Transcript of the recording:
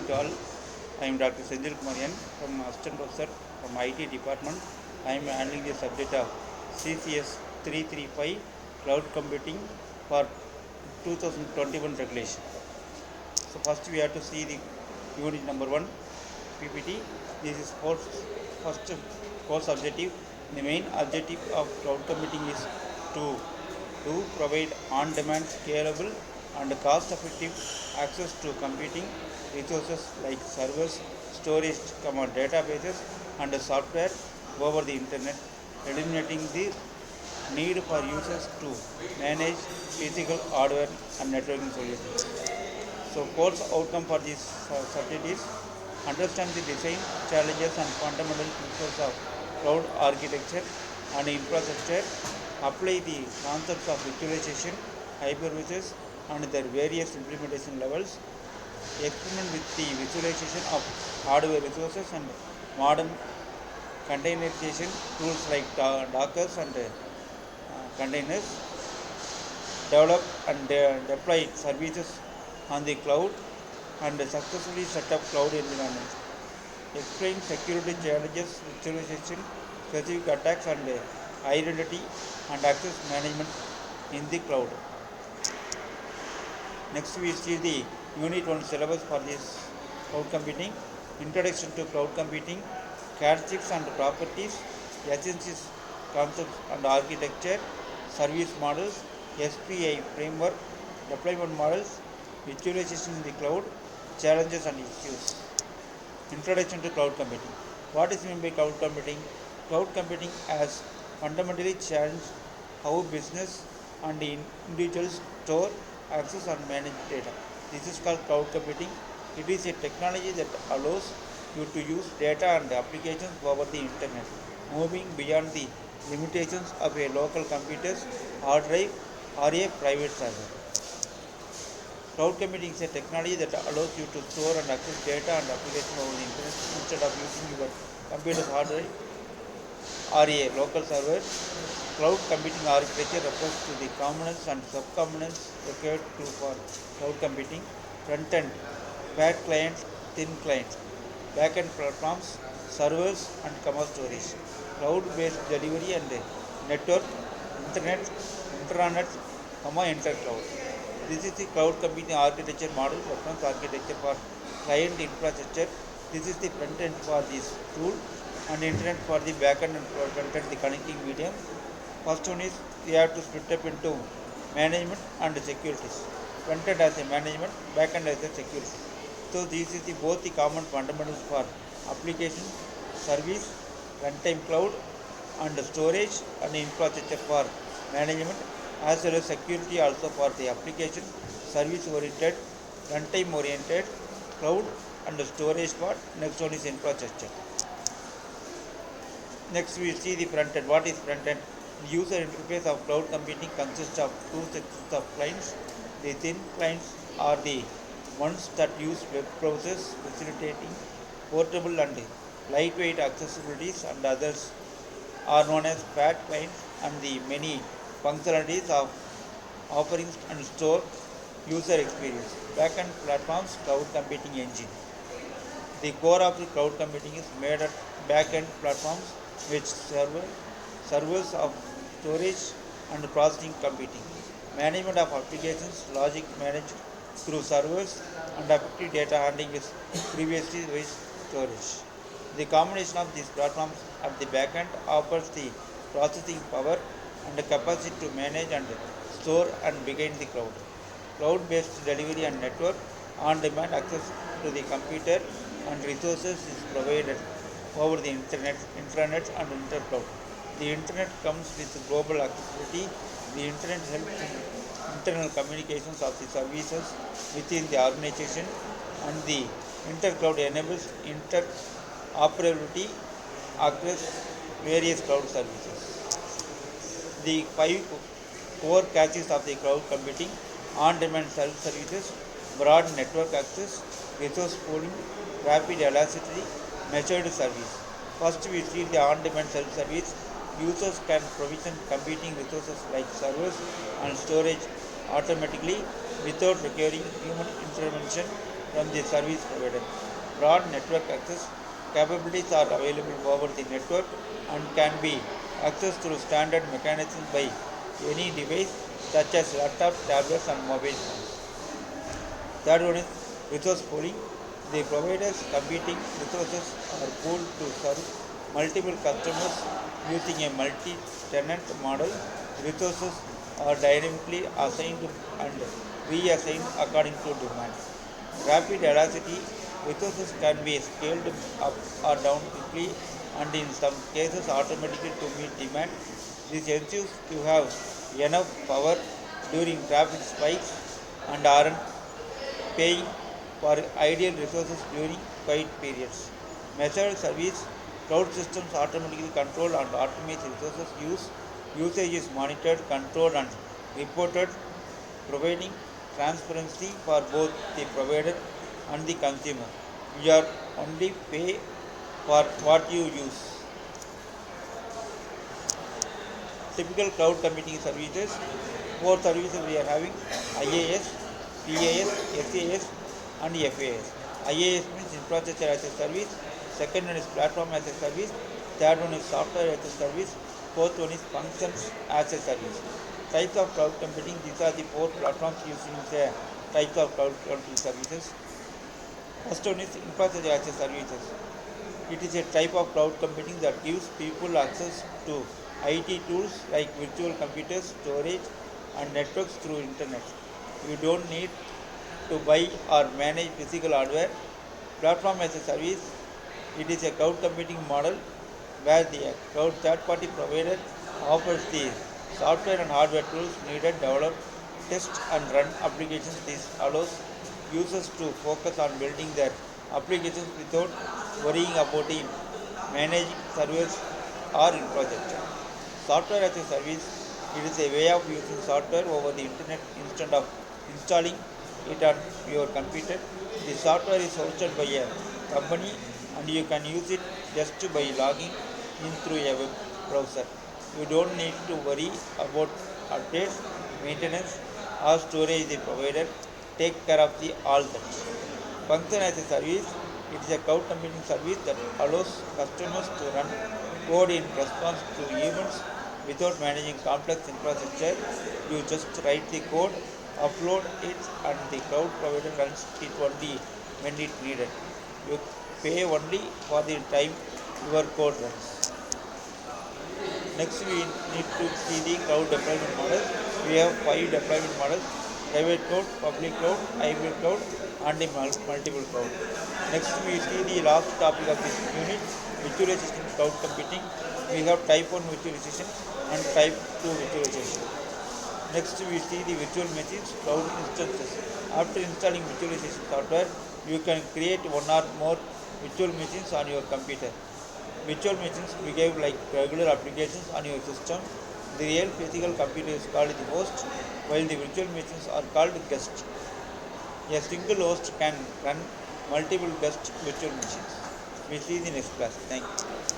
to all. I am Dr. Senjil Kumarian from Assistant Professor from IT Department. I am handling the subject of CCS 335 Cloud Computing for 2021 regulation. So first we have to see the unit number 1 PPT. This is first course objective. The main objective of cloud computing is to provide on-demand, scalable and cost-effective access to computing resources like servers, storage, databases and software over the internet, eliminating the need for users to manage physical hardware and networking solutions. So course outcome for this subject is understand the design challenges and fundamental principles of cloud architecture and infrastructure, apply the concepts of virtualization, hypervisors and their various implementation levels, experiment with the visualization of hardware resources and modern containerization tools like Docker and containers, develop and deploy services on the cloud and successfully set up cloud environments. Explain security challenges, virtualization, specific attacks and identity and access management in the cloud. Next we see the Unit 1 syllabus for this cloud computing. Introduction to cloud computing, characteristics and properties, essentials, concepts and architecture, service models, SPI framework, deployment models, virtualization in the cloud, challenges and issues. Introduction to cloud computing. What is meant by cloud computing? Cloud computing has fundamentally changed how business and individuals store, access and manage data. This is called cloud computing. It is a technology that allows you to use data and applications over the internet, moving beyond the limitations of a local computer's hard drive or a private server. Cloud computing is a technology that allows you to store and access data and applications over the internet instead of using your computer's hard drive or a local server. Cloud computing architecture refers to the components and subcomponents required for cloud computing. Front-end, fat clients, thin clients. Back-end platforms, servers and storage. Cloud-based delivery and network, internet, intranet, intercloud. This is the cloud computing architecture model, reference architecture for client infrastructure. This is the front-end for this tool and internet for the back-end and front-end, the connecting medium. First one is we have to split up into management and securities. Front-end as a management, back-end as a security. So this is both the common fundamentals for application, service, runtime cloud and storage and infrastructure for management, as well as security also for the application, service oriented, runtime oriented, cloud and storage part. Next one is infrastructure. Next we see the front end. What is front end? The user interface of cloud computing consists of two sections of clients. The thin clients are the ones that use web browsers, facilitating portable and lightweight accessibilities, and others are known as fat clients and the many functionalities of offerings and store user experience. Backend platforms, cloud computing engine. The core of the cloud computing is made at backend platforms which servers of storage and processing computing. Management of applications, logic managed through servers and effective data handling is previously with storage. The combination of these platforms at the backend offers the processing power and the capacity to manage and store and begin the cloud. Cloud-based delivery and network on-demand access to the computer and resources is provided over the internet, intranet and intercloud. The internet comes with global accessibility. The internet helps in internal communications of the services within the organization, and the intercloud enables interoperability across various cloud services. The 5 core caches of the cloud computing: on-demand self-services, broad network access, resource pooling, rapid elasticity, measured service. First we see the on-demand self-service. Users can provision computing resources like servers and storage automatically without requiring human intervention. from the service provider. Broad network access capabilities are available over the network and can be accessed through standard mechanisms by any device such as laptops, tablets, and mobile phones. Third one is resource pooling. The providers competing resources are pooled to serve multiple customers using a multi-tenant model. Resources are dynamically assigned and reassigned according to demand. Rapid elasticity. Resources can be scaled up or down quickly and in some cases automatically to meet demand. This ensures you have enough power during traffic spikes and aren't paying for ideal resources during quiet periods. Measured service cloud systems automatically control and automate resources use. Usage is monitored, controlled, and reported, providing transparency for both the provider and the consumer. You are only pay for what you use. Typical cloud computing services. Four services we are having: IaaS, PaaS, SaaS, and FaaS. IaaS means infrastructure as a service. Second one is platform as a service. Third one is software as a service. Fourth one is functions as a service. Types of cloud computing. These are the four platforms using the types of cloud computing services. First one is infrastructure as a services. It is a type of cloud computing that gives people access to IT tools like virtual computers, storage, and networks through internet. You don't need to buy or manage physical hardware. Platform as a service. It is a cloud computing model where the cloud third-party provider offers the software and hardware tools needed to develop, test, and run applications. This allows users to focus on building their applications without worrying about managing servers or infrastructure. Software as a service. It is a way of using software over the internet instead of installing it on your computer. The software is hosted by a company and you can use it just by logging in through a web browser. You don't need to worry about updates, maintenance, or storage. The provider take care of all that. Function as a service. It is a cloud computing service that allows customers to run code in response to events without managing complex infrastructure. You just write the code, upload it, and the cloud provider runs it only when it needed. You pay only for the time your code runs. Next, we need to see the cloud deployment model. We have 5 deployment models: private cloud, public cloud, hybrid cloud, and the multiple cloud. Next, we see the last topic of this unit: virtualization cloud computing. We have type 1 virtualization and type 2 virtualization. Next, we see the virtual machines, cloud instances. After installing virtualization software, you can create one or more virtual machines on your computer. Virtual machines behave like regular applications on your system. The real physical computer is called the host, while the virtual machines are called guests. A single host can run multiple guest virtual machines. We see the next class. Thank you.